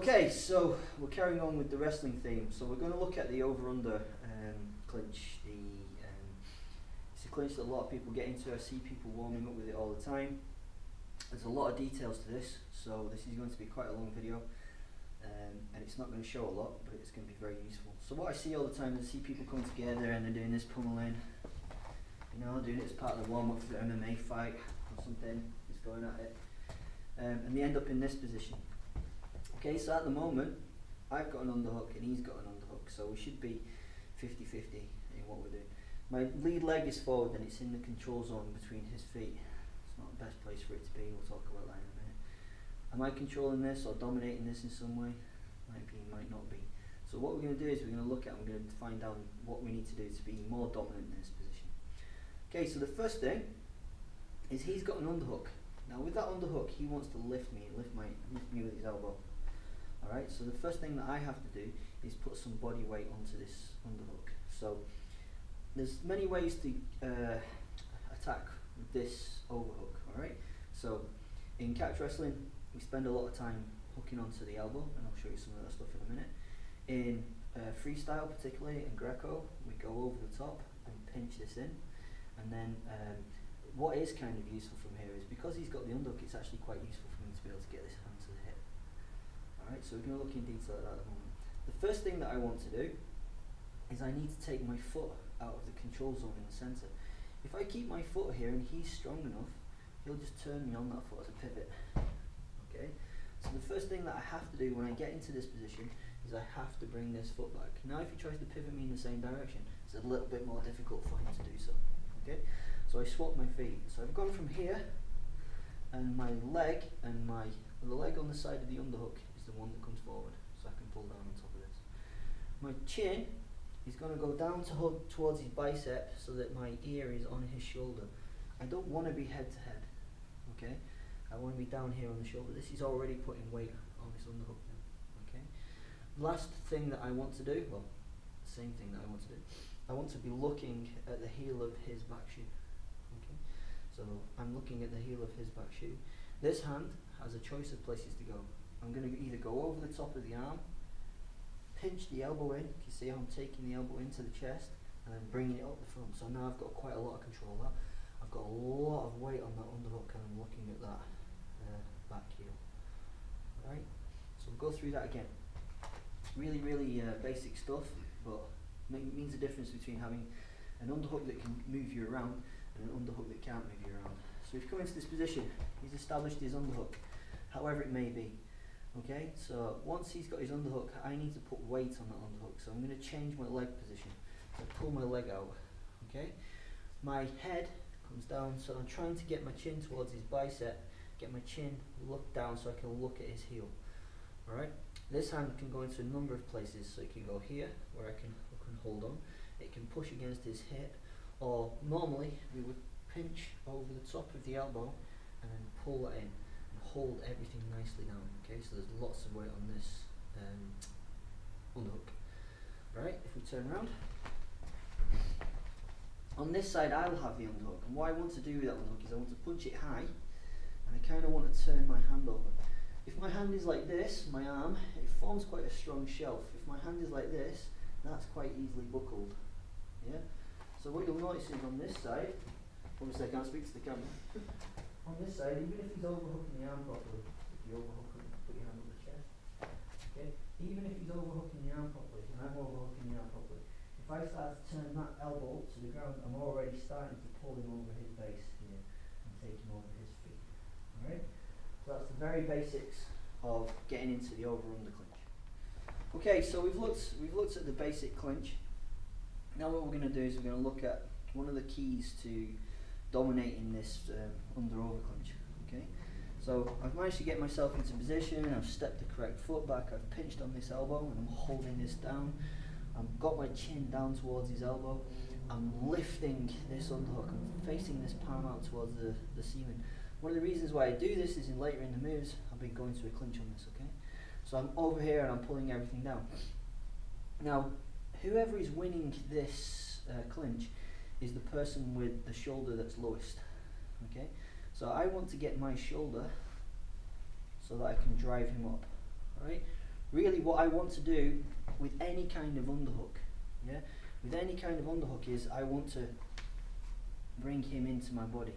Okay, so we're carrying on with the wrestling theme. So we're going to look at the over-under clinch. It's a clinch that a lot of people get into. I see people warming up with it all the time. There's a lot of details to this, so this is going to be quite a long video, and it's not going to show a lot, but it's going to be very useful. So what I see all the time is I see people come together and they're doing this pummeling, you know, doing it as part of the warm-up for the MMA fight or something, just going at it, and they end up in this position. Okay, so at the moment, I've got an underhook and he's got an underhook, so we should be 50-50 in what we're doing. My lead leg is forward and it's in the control zone between his feet. It's not the best place for it to be, we'll talk about that in a minute. Am I controlling this or dominating this in some way? Might be, might not be. So what we're going to do is we're going to look at, we're going to find out what we need to do to be more dominant in this position. Okay, so the first thing is he's got an underhook. Now with that underhook, he wants to lift me with his elbow. Alright, so the first thing that I have to do is put some body weight onto this underhook. So there's many ways to attack with this overhook. Alright, so in catch wrestling we spend a lot of time hooking onto the elbow, and I'll show you some of that stuff in a minute. In freestyle, particularly in Greco, we go over the top and pinch this in, and then what is kind of useful from here is because he's got the underhook, it's actually quite useful for me to be able to get this hand to the hip. Alright, so we're going to look in detail at that at the moment. The first thing that I want to do is I need to take my foot out of the control zone in the centre. If I keep my foot here and he's strong enough, he'll just turn me on that foot as a pivot. Okay, so the first thing that I have to do when I get into this position is I have to bring this foot back. Now if he tries to pivot me in the same direction, it's a little bit more difficult for him to do so. Okay, so I swap my feet. So I've gone from here, and my leg and the leg on the side of the underhook is the one that comes forward, so I can pull down on top of this. My chin is going to go down towards his bicep so that my ear is on his shoulder. I don't want to be head to head, okay? I want to be down here on the shoulder. This is already putting weight on this underhook now, okay? Last thing that I want to do, well, same thing that I want to do, I want to be looking at the heel of his back shoe, okay? So I'm looking at the heel of his back shoe. This hand has a choice of places to go. I'm going to either go over the top of the arm, pinch the elbow in, you see how I'm taking the elbow into the chest, and then bringing it up the front. So now I've got quite a lot of control of that. I've got a lot of weight on that underhook, and I'm looking at that back heel. Alright, so we'll go through that again. Really basic stuff, but means the difference between having an underhook that can move you around and an underhook that can't move you around. So we've come into this position, he's established his underhook, however it may be. Okay, so once he's got his underhook, I need to put weight on that underhook. So I'm going to change my leg position. So I pull my leg out. Okay, my head comes down, so I'm trying to get my chin towards his bicep, get my chin look down so I can look at his heel. Alright, this hand can go into a number of places, so it can go here where I can hold on, it can push against his hip, or normally we would pinch over the top of the elbow and then pull that in and hold everything nicely down. Okay, so there's lots of weight on this underhook. Right, if we turn around, on this side I'll have the underhook, and what I want to do with that underhook is I want to punch it high, and I kind of want to turn my hand over. If my hand is like this, my arm, it forms quite a strong shelf. If my hand is like this, that's quite easily buckled. Yeah. So what you'll notice is on this side, obviously I can't speak to the camera. On this side, even if he's overhooking the arm properly, if you overhook him, put your hand on the chest. Okay. Even if he's overhooking the arm properly, and I'm overhooking the arm properly, if I start to turn that elbow to the ground, I'm already starting to pull him over his base here and take him over his feet. Alright? So that's the very basics of getting into the over-under clinch. Okay, so we've looked at the basic clinch. Now what we're going to do is we're going to look at one of the keys to dominating this under-over clinch. Okay, so I've managed to get myself into position, I've stepped the correct foot back, I've pinched on this elbow and I'm holding this down. I've got my chin down towards his elbow, I'm lifting this underhook, I'm facing this palm out towards the ceiling. One of the reasons why I do this is later in the moves, I'll be going to a clinch on this, okay? So I'm over here and I'm pulling everything down. Now, whoever is winning this clinch is the person with the shoulder that's lowest, okay? So I want to get my shoulder so that I can drive him up, right? really what I want to do with any kind of underhook, yeah, with any kind of underhook is I want to bring him into my body.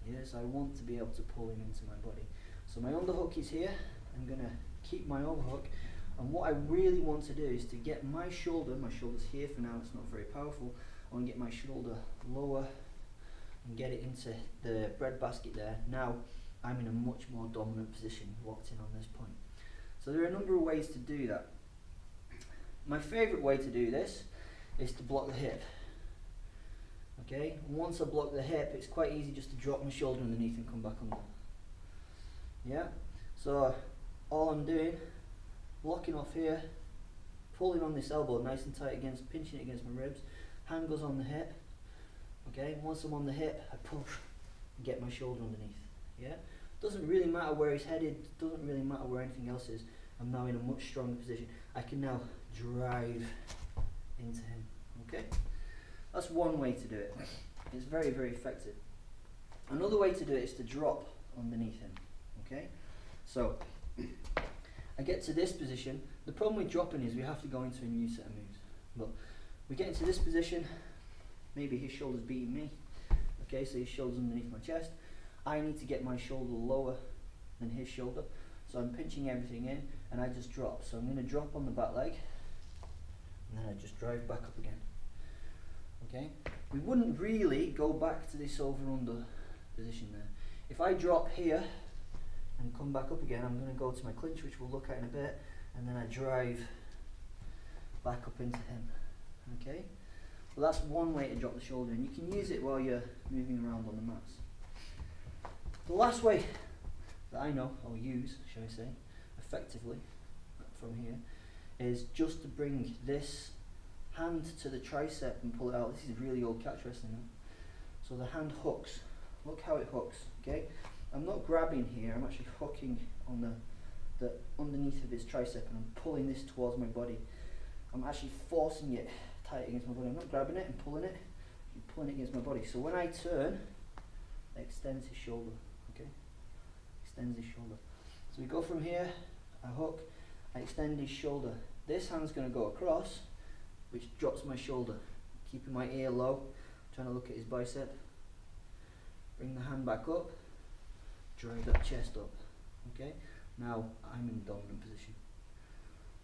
Yes, I want to be able to pull him into my body. So my underhook is here. I'm going to keep my overhook, and what I really want to do is to get my shoulder's here for now, it's not very powerful. I want to get my shoulder lower and get it into the breadbasket there. Now I'm in a much more dominant position, locked in on this point. So there are a number of ways to do that. My favourite way to do this is to block the hip. Okay, and once I block the hip, it's quite easy just to drop my shoulder underneath and come back under. Yeah, so all I'm doing, blocking off here, pulling on this elbow nice and tight against, pinching it against my ribs, hand goes on the hip. Okay, once I'm on the hip, I push and get my shoulder underneath. Yeah, doesn't really matter where he's headed, doesn't really matter where anything else is. I'm now in a much stronger position. I can now drive into him. Okay, that's one way to do it. It's very, very effective. Another way to do it is to drop underneath him. Okay, so I get to this position. The problem with dropping is we have to go into a new set of moves. But we get into this position, maybe his shoulder's beating me. Okay, so his shoulder's underneath my chest. I need to get my shoulder lower than his shoulder. So I'm pinching everything in and I just drop. So I'm going to drop on the back leg and then I just drive back up again. Okay, we wouldn't really go back to this over-under position there. If I drop here and come back up again, I'm going to go to my clinch, which we'll look at in a bit, and then I drive back up into him. Okay, well that's one way to drop the shoulder, and you can use it while you're moving around on the mats. The last way that I know, or use, shall I say, effectively from here, is just to bring this hand to the tricep and pull it out. This is really old catch wrestling now. So the hand hooks. Look how it hooks. Okay, I'm not grabbing here. I'm actually hooking on the underneath of his tricep, and I'm pulling this towards my body. I'm actually forcing it tight against my body. I'm not grabbing it and pulling it. I'm pulling it against my body. So when I turn, it extends his shoulder. Okay, extends his shoulder. So we go from here. I hook. I extend his shoulder. This hand's going to go across, which drops my shoulder. Keeping my ear low, trying to look at his bicep. Bring the hand back up, drive that chest up. Okay, now I'm in dominant position.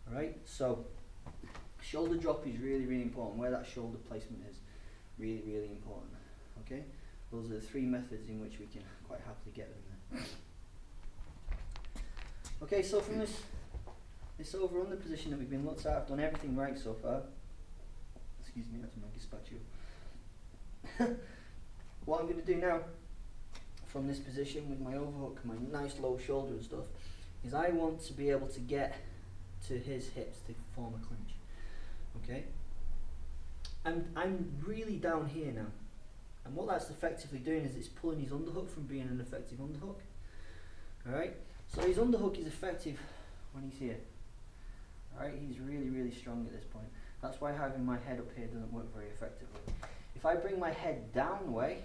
Alright, so shoulder drop is really, really important. Where that shoulder placement is, really, really important. Okay, those are the three methods in which we can quite happily get them there. Okay, so from this over-under position that we've been looked at, I've done everything right so far. Excuse me, that's my gazpacho. What I'm going to do now, from this position with my overhook, my nice low shoulder and stuff, is I want to be able to get to his hips to form a clinch. Okay? I'm really down here now, and what that's effectively doing is it's pulling his underhook from being an effective underhook. Alright? So his underhook is effective when he's here. Alright? He's really, really strong at this point. That's why having my head up here doesn't work very effectively. If I bring my head down the way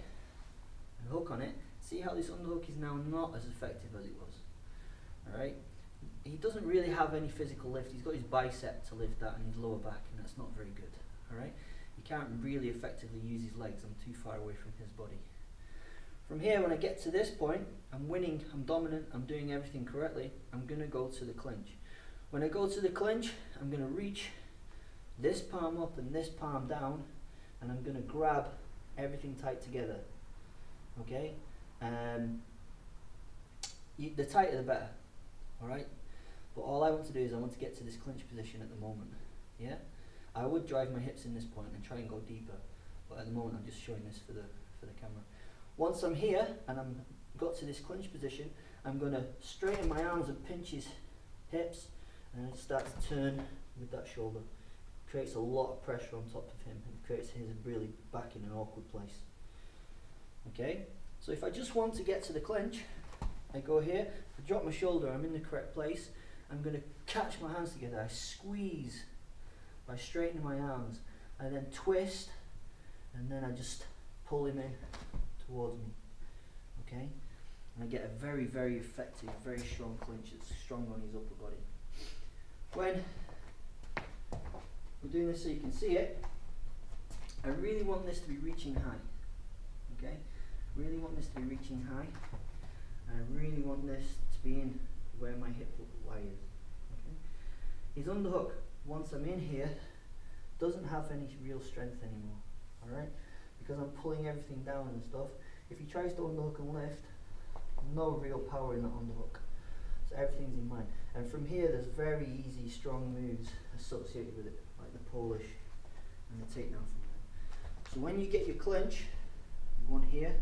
and hook on it, see how this underhook is now not as effective as it was. Alright? He doesn't really have any physical lift. He's got his bicep to lift that and his lower back, and that's not very good. Alright? He can't really effectively use his legs. I'm too far away from his body. From here, when I get to this point, I'm winning, I'm dominant, I'm doing everything correctly. I'm going to go to the clinch. When I go to the clinch, I'm going to reach this palm up and this palm down, and I'm going to grab everything tight together. Okay? The tighter the better. Alright? But all I want to do is I want to get to this clinch position at the moment. Yeah? I would drive my hips in this point and try and go deeper, but at the moment I'm just showing this for the camera. Once I'm here and I'm got to this clinch position, I'm going to straighten my arms and pinch his hips, and then start to turn with that shoulder. Creates a lot of pressure on top of him and creates his really back in an awkward place. Okay, so if I just want to get to the clinch, I go here, I drop my shoulder, I'm in the correct place, I'm going to catch my hands together, I squeeze by straightening my arms, I then twist, and then I just pull him in towards me. Okay, and I get a very, very effective, very strong clinch. It's strong on his upper body. When we're doing this so you can see it, I really want this to be reaching high. Okay? Really want this to be reaching high. And I really want this to be in where my hip lie is. Okay? His underhook, once I'm in here, doesn't have any real strength anymore. Alright? Because I'm pulling everything down and stuff. If he tries to underhook and lift, no real power in that underhook. So everything's in mine. And from here there's very easy, strong moves associated with it, like the Polish and the takedown from there. So when you get your clinch, you want here,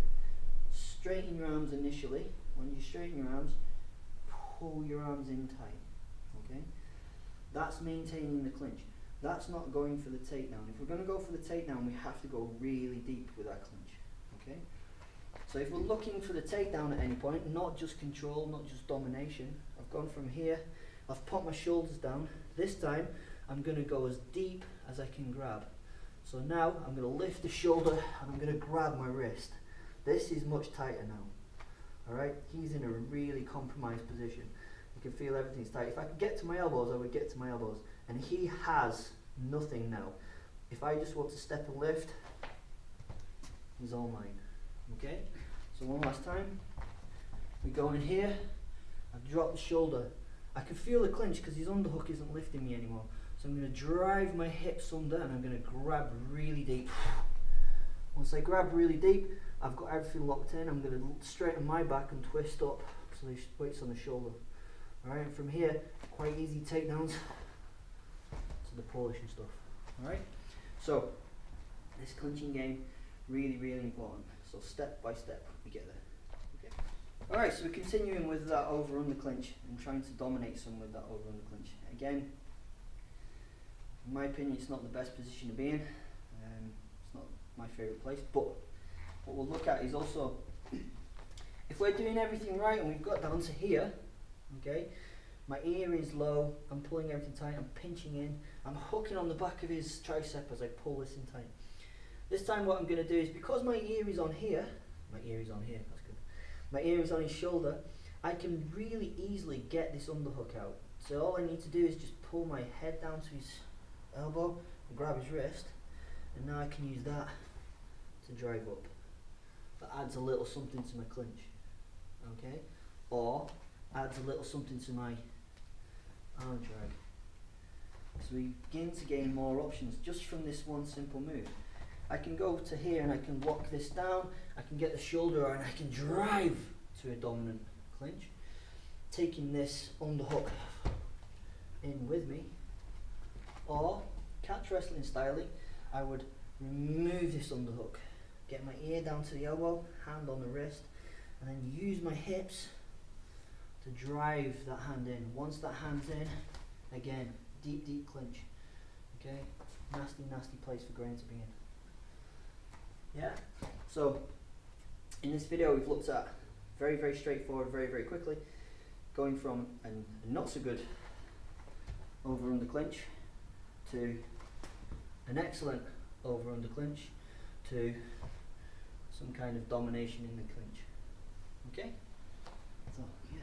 straighten your arms initially. When you straighten your arms, pull your arms in tight. Okay? That's maintaining the clinch. That's not going for the takedown. If we're going to go for the takedown, we have to go really deep with our clinch. Okay? So if we're looking for the takedown at any point, not just control, not just domination, I've gone from here, I've put my shoulders down. This time, I'm going to go as deep as I can grab. So now, I'm going to lift the shoulder and I'm going to grab my wrist. This is much tighter now. Alright, he's in a really compromised position. You can feel everything's tight. If I could get to my elbows, I would get to my elbows. And he has nothing now. If I just want to step and lift, he's all mine. Okay? So one last time. We go in here. I drop the shoulder. I can feel the clinch because his underhook isn't lifting me anymore. So I'm going to drive my hips under and I'm going to grab really deep. Once I grab really deep, I've got everything locked in. I'm going to straighten my back and twist up so the weight's on the shoulder. Alright, and from here, quite easy takedowns to the Polish and stuff. Alright, so this clinching game, really, really important. So step by step, we get there. Okay. Alright, so we're continuing with that over-under clinch and trying to dominate some with that over-under clinch. Again, in my opinion, it's not the best position to be in. It's not my favourite place, but what we'll look at is also, if we're doing everything right and we've got down to here, okay, my ear is low, I'm pulling everything tight, I'm pinching in, I'm hooking on the back of his tricep as I pull this in tight. This time what I'm going to do is, because my ear is on here, that's good, my ear is on his shoulder, I can really easily get this underhook out. So all I need to do is just pull my head down to his elbow and grab his wrist, and now I can use that to drive up. That adds a little something to my clinch, okay, or adds a little something to my arm drag. So we begin to gain more options just from this one simple move. I can go to here and I can lock this down, I can get the shoulder and I can drive to a dominant clinch, taking this underhook in with me, or catch wrestling styling, I would remove this underhook, get my ear down to the elbow, hand on the wrist, and then use my hips to drive that hand in. Once that hand's in, again, deep, deep clinch. Okay, nasty, nasty place for grain to be in. Yeah, so in this video we've looked at very, very straightforward, very, very quickly, going from a not so good over-under clinch to an excellent over-under clinch to some kind of domination in the clinch. Okay, so yeah.